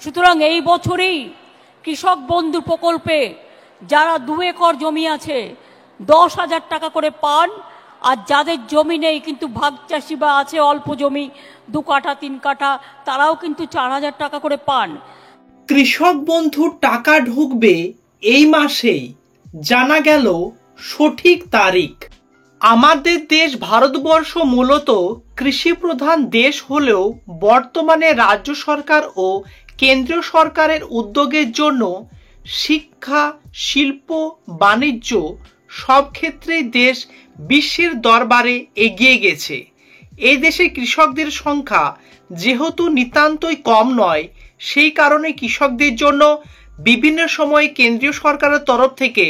সুতরাং এই বছরেই কৃষক বন্ধু প্রকল্পে যারা 2 একর জমি আছে 10,000 টাকা করে পান, আর যাদের জমি নেই কিন্তু ভাগ চাষি বা আছে অল্প জমি 2 কাঠা 3 কাঠা, তারাও কিন্তু 4,000 টাকা করে পান। কৃষক বন্ধুর টাকা ঢুকবে এই মাসেই, জানা গেল সঠিক তারিখ। আমাদের দেশ ভারতবর্ষ মূলত কৃষি প্রধান দেশ হলেও বর্তমানে রাজ্য সরকার ও কেন্দ্রীয় সরকারের উদ্যোগের জন্য শিক্ষা, শিল্প, বাণিজ্য সব ক্ষেত্রেই দেশ বিশ্বের দরবারে এগিয়ে গেছে। এই দেশে কৃষকদের সংখ্যা যেহেতু নিতান্তই কম নয়, সেই কারণে কৃষকদের জন্য বিভিন্ন সময়ে কেন্দ্রীয় সরকারের তরফ থেকে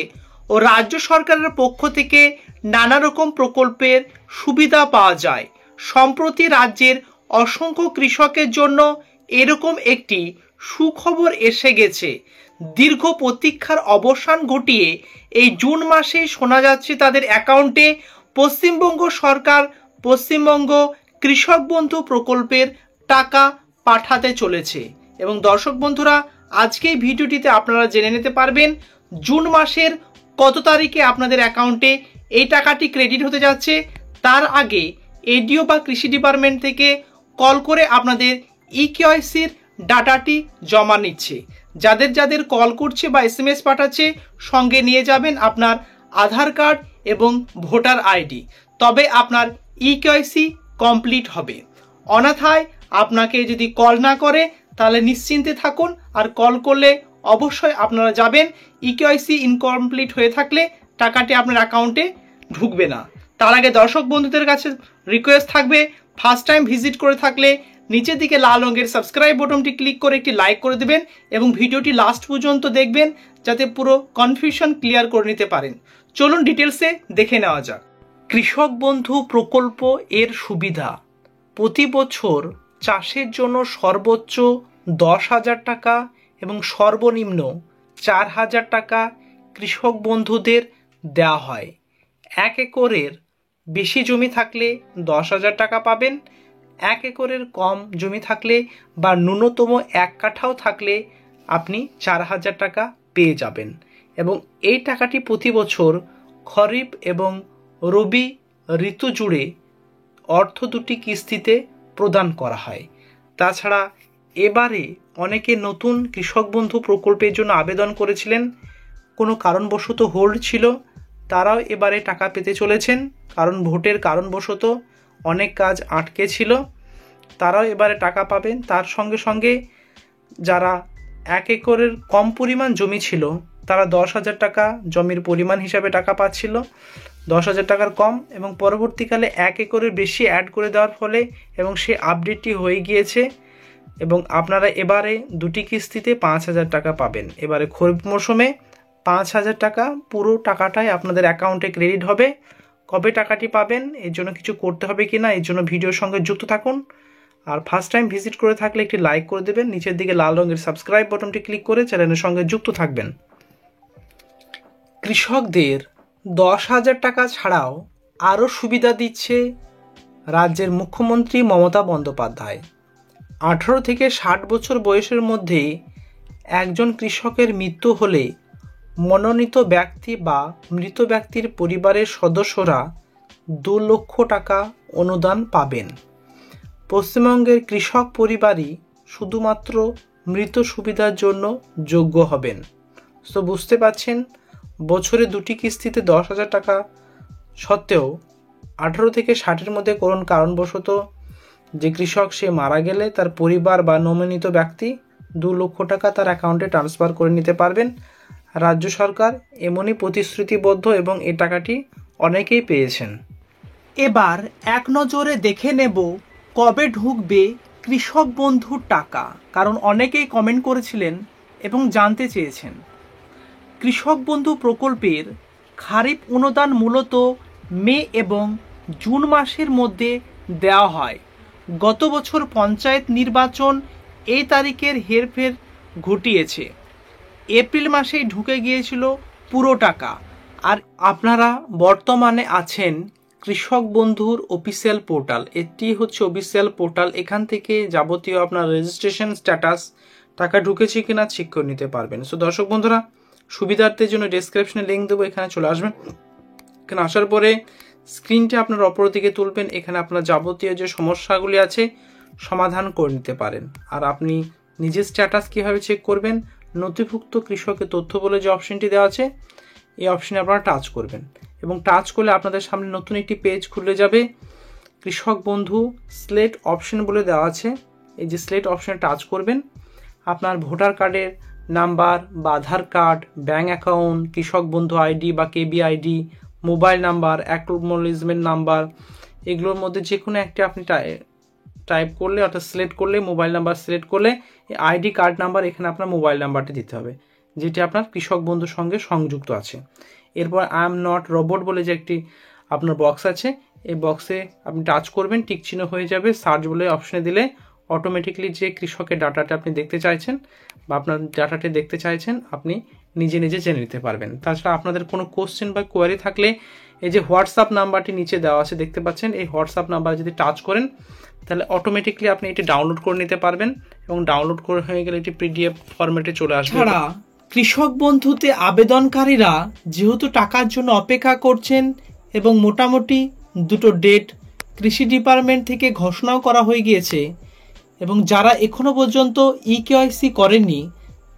ও রাজ্য সরকারের পক্ষ থেকে নানা রকম প্রকল্পের সুবিধা পাওয়া যায়। সম্প্রতি রাজ্যের অসংখ্য কৃষকের জন্য এরকম একটি সুখবর এসে গেছে। দীর্ঘ প্রতীক্ষার অবসান ঘটিয়ে এই জুন মাসে শোনা যাচ্ছে তাদের অ্যাকাউন্টে পশ্চিমবঙ্গ সরকার পশ্চিমবঙ্গ কৃষক বন্ধু প্রকল্পের টাকা পাঠাতে চলেছে। এবং দর্শক বন্ধুরা, আজকে এই ভিডিওটিতে আপনারা জেনে নিতে পারবেন জুন মাসের কত তারিখে আপনাদের অ্যাকাউন্টে এই টাকাটি ক্রেডিট হতে যাচ্ছে। তার আগে এডিও বা কৃষি ডিপার্টমেন্ট থেকে কল করে আপনাদের ইকেওয়াইসির ডাটাটি জমা নিচ্ছে। যাদের যাদের কল করছে বা SMS পাঠাচ্ছে, সঙ্গে নিয়ে যাবেন আপনার আধার কার্ড এবং ভোটার আইডি, তবে আপনার ইকেওয়াইসি কমপ্লিট হবে। অন্যথায় আপনাকে যদি কল না করে তাহলে নিশ্চিন্তে থাকুন, আর কল করলে অবশ্যই আপনারা যাবেন। ইকেওয়াইসি ইনকমপ্লিট হয়ে থাকলে টাকাটি আপনার অ্যাকাউন্টে ঢুকবে না। তার আগে দর্শক বন্ধুদের কাছে রিকোয়েস্ট থাকবে, ফার্স্ট টাইম ভিজিট করে থাকলে নিচের দিকে লাল রঙের সাবস্ক্রাইব বাটনটি ক্লিক করে একটি লাইক করে দেবেন এবং ভিডিওটি লাস্ট পর্যন্ত দেখবেন যাতে পুরো কনফিউশন ক্লিয়ার করে নিতে পারেন। চলুন ডিটেলসে দেখে নেওয়া যাক। কৃষক বন্ধু প্রকল্প এর সুবিধা: প্রতি বছর চাষের জন্য সর্বোচ্চ 10,000 টাকা এবং সর্বনিম্ন 4,000 টাকা কৃষক বন্ধুদের দেওয়া হয়। 1 একরের বেশি জমি থাকলে 10,000 টাকা পাবেন। 1 একরের কম জমি থাকলে বা ন্যূনতম 1 কাঠাও থাকলে আপনি 4,000 টাকা পেয়ে যাবেন। এবং এই টাকাটি প্রতি বছর খরিফ এবং রবি ঋতু জুড়ে অর্থ দুটি কিস্তিতে প্রদান করা হয়। তাছাড়া এবারে অনেকে নতুন কৃষক বন্ধু প্রকল্পের জন্য আবেদন করেছিলেন, কোনো কারণবশত হোল্ড ছিল, তারাও এবারে টাকা পেতে চলেছেন। কারণ ভোটের কারণবশত অনেক কাজ আটকে ছিল, তারাও এবারে টাকা পাবেন। তার সঙ্গে সঙ্গে যারা 1 একরের কম পরিমাণ জমি ছিল তারা 10,000 টাকা জমির পরিমাণ হিসাবে টাকা পাচ্ছিল, 10,000 টাকার কম, এবং পরবর্তীকালে 1 একরের বেশি অ্যাড করে দেওয়ার ফলে এবং সে আপডেটটি হয়ে গিয়েছে এবং আপনারা এবারে দুটি কিস্তিতে 5,000 টাকা পাবেন। এবারে খরিফ মৌসুমে 5,000 টাকা পুরো টাকাটাই আপনাদের অ্যাকাউন্টে ক্রেডিট হবে। কবে টাকাটি পাবেন, এর জন্য কিছু করতে হবে কি না, এর জন্য ভিডিওর সঙ্গে যুক্ত থাকুন। আর ফার্স্ট টাইম ভিজিট করে থাকলে একটি লাইক করে দেবেন, নিচের দিকে লাল রঙের সাবস্ক্রাইব বাটনটি ক্লিক করে চ্যানেলের সঙ্গে যুক্ত থাকবেন। কৃষকদের 10,000 টাকা ছাড়াও আরও সুবিধা দিচ্ছে রাজ্যের মুখ্যমন্ত্রী মমতা বন্দ্যোপাধ্যায়। 18 থেকে 60 বছর বয়সের মধ্যে একজন কৃষকের মৃত্যু হলে মনোনীত ব্যক্তি বা মৃত ব্যক্তির পরিবারের সদস্যরা 2 লক্ষ টাকা অনুদান পাবেন। পশ্চিমবঙ্গের কৃষক পরিবারই শুধুমাত্র মৃত সুবিধার জন্য যোগ্য হবেন। তো বুঝতে পারছেন, বছরে দুটি কিস্তিতে 10,000 টাকা সত্ত্বেও 18 থেকে 60-এর মধ্যে কোন কারণবশত যে কৃষক সে মারা গেলে তার পরিবার বা নমিনিত ব্যক্তি 2 লক্ষ টাকা তার অ্যাকাউন্টে ট্রান্সফার করে নিতে পারবেন। রাজ্য সরকার এমনই প্রতিশ্রুতিবদ্ধ এবং এই টাকাটি অনেকেই পেয়েছেন। এবার এক নজরে দেখে নেব কবে ঢুকবে কৃষক বন্ধুর টাকা, কারণ অনেকেই কমেন্ট করেছিলেন এবং জানতে চেয়েছেন। কৃষক বন্ধু প্রকল্পের খারিফ অনুদান মূলত মে এবং জুন মাসের মধ্যে দেওয়া হয়। গত বছর পঞ্চায়েত নির্বাচন এই তারিখের হেরফের ঘটিয়েছে। এপ্রিল মাসেই ঢুকে গিয়েছিল পুরো টাকা। আর আপনারা বর্তমানে আছেন কৃষক বন্ধুর অফিসিয়াল পোর্টাল। এটি হচ্ছে অফিসিয়াল পোর্টাল। এখান থেকে যাবতীয় আপনার রেজিস্ট্রেশন স্ট্যাটাস, টাকা ঢুকেছে কিনা চেক করে নিতে পারবেন। সো দর্শক বন্ধুরা, সুবিধার্থের জন্য ডেসক্রিপশনে লিঙ্ক দেবো, এখানে চলে আসবেন। এখানে আসার পরে স্ক্রিনটা আপনার অপর দিকে তুলবেন। এখানে আপনার যাবতীয় যে সমস্যাগুলি আছে সমাধান করে নিতে পারেন। আর আপনি নিজের স্ট্যাটাস কীভাবে চেক করবেন, নথিভুক্ত কৃষকের তথ্য বলে যে অপশনটি দেওয়া আছে এই অপশনে আপনারা টাচ করবেন এবং টাচ করলে আপনাদের সামনে নতুন একটি পেজ খুলে যাবে। কৃষক বন্ধু সিলেক্ট অপশন বলে দেওয়া আছে, এই যে সিলেক্ট অপশনে টাচ করবেন। আপনার ভোটার কার্ডের নাম্বার বা আধার কার্ড, ব্যাঙ্ক অ্যাকাউন্ট, কৃষক বন্ধু আইডি বা KB ID, mobile number, acknowledgement number, এগুলোর মধ্যে যে কোনো একটি আপনি টাইপ করলে অর্থাৎ সিলেক্ট করলে, মোবাইল নাম্বার সিলেক্ট করলে আইডি কার্ড নাম্বার, এখানে আপনার মোবাইল নাম্বারটি দিতে হবে যেটি আপনার কৃষক বন্ধুর সঙ্গে সংযুক্ত আছে। এরপর আই এম নট রোবট বলে যে একটি আপনার বক্স আছে, এই বক্সে আপনি টাচ করবেন, টিক চিহ্ন হয়ে যাবে। সার্চ বলে অপশনে দিলে অটোমেটিকলি যে কৃষকের ডাটাটা আপনি দেখতে চাইছেন বা আপনার ডাটাটি দেখতে চাইছেন আপনি নিজে নিজে জেনে নিতে পারবেন। তাছাড়া আপনাদের কোনো কোশ্চেন বা কোয়ারি থাকলে এই যে হোয়াটসঅ্যাপ নাম্বারটি নিচে দেওয়া আছে দেখতে পাচ্ছেন, এই হোয়াটসঅ্যাপ নাম্বার যদি টাচ করেন তাহলে অটোমেটিকলি আপনি এটি ডাউনলোড করে নিতে পারবেন এবং ডাউনলোড করে হয়ে গেলে এটি পিডিএফ ফরম্যাটে চলে আসবে। ছাড়া কৃষক বন্ধুতে আবেদনকারীরা যেহেতু টাকার জন্য অপেক্ষা করছেন এবং মোটামুটি দুটো ডেট কৃষি ডিপার্টমেন্ট থেকে ঘোষণাও করা হয়ে গিয়েছে এবং যারা এখনো পর্যন্ত ইকেওয়াইসি করেননি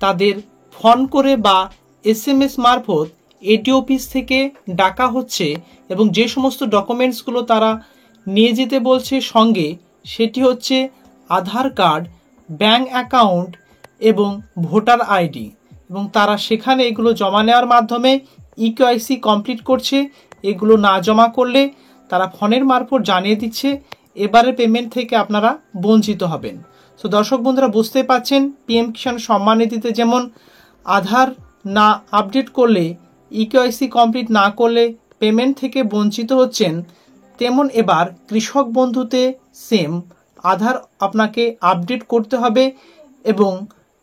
তাদের ফোন করে বা এসএমএস মারফত এডি অফিস থেকে ডাকা হচ্ছে এবং যে সমস্ত ডকুমেন্টসগুলো তারা নিয়ে যেতে বলছে সঙ্গে, সেটি হচ্ছে আধার কার্ড, ব্যাঙ্ক অ্যাকাউন্ট এবং ভোটার আইডি, এবং তারা সেখানে এগুলো জমা নেওয়ার মাধ্যমে ইকেওয়াইসি কমপ্লিট করছে। এগুলো না জমা করলে তারা ফোনের মারফত জানিয়ে দিচ্ছে এবারে পেমেন্ট থেকে আপনারা বঞ্চিত হবেন। সো দর্শক বন্ধুরা বুঝতে পারছেন, পিএম কিষাণ সম্মান নিধিতে যেমন আধার না আপডেট করলে, ইকেওয়াইসি কমপ্লিট না করলে পেমেন্ট থেকে বঞ্চিত হচ্ছেন, তেমন এবার কৃষক বন্ধুতে সেম আধার আপনাকে আপডেট করতে হবে এবং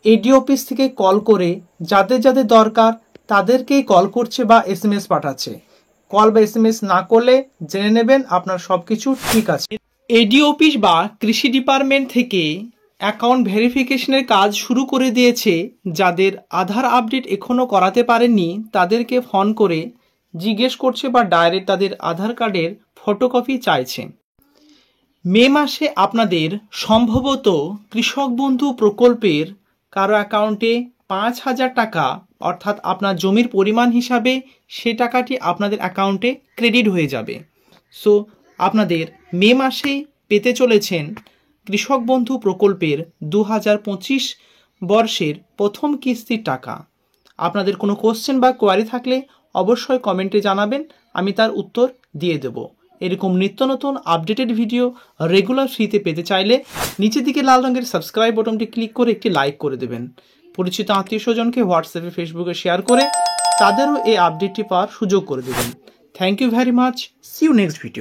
এডি অফিস থেকে কল করে যাদের যাদের দরকার তাদেরকেই কল করছে বা এসএমএস পাঠাচ্ছে। কল বা এসএমএস না করলে জেনে নেবেন আপনার সব কিছু ঠিক আছে। এডি অফিস বা কৃষি ডিপার্টমেন্ট থেকে অ্যাকাউন্ট ভেরিফিকেশনের কাজ শুরু করে দিয়েছে। যাদের আধার আপডেট এখনও করাতে পারেননি তাদেরকে ফোন করে জিজ্ঞেস করছে বা ডাইরেক্ট তাদের আধার কার্ডের ফটোকপি চাইছে। মে মাসে আপনাদের সম্ভবত কৃষক বন্ধু প্রকল্পের কারো অ্যাকাউন্টে 5,000 টাকা অর্থাৎ আপনার জমির পরিমাণ হিসাবে সে টাকাটি আপনাদের অ্যাকাউন্টে ক্রেডিট হয়ে যাবে। সো আপনাদের মে মাসেই পেতে চলেছেন কৃষক বন্ধু প্রকল্পের 2025 বর্ষের প্রথম কিস্তির টাকা। আপনাদের কোনো কোশ্চেন বা কোয়ারি থাকলে অবশ্যই কমেন্টে জানাবেন, আমি তার উত্তর দিয়ে দেব। এরকম নিত্য নতুন আপডেটেড ভিডিও রেগুলার ফ্রিতে পেতে চাইলে নিচের দিকে লাল রঙের সাবস্ক্রাইব বাটনটি ক্লিক করে একটি লাইক করে দেবেন। পরিচিত আত্মীয় স্বজনকে হোয়াটসঅ্যাপে, ফেসবুকে শেয়ার করে তাদেরও এই আপডেটটি পাওয়ার সুযোগ করে দেবেন। Thank you very much. See you next video.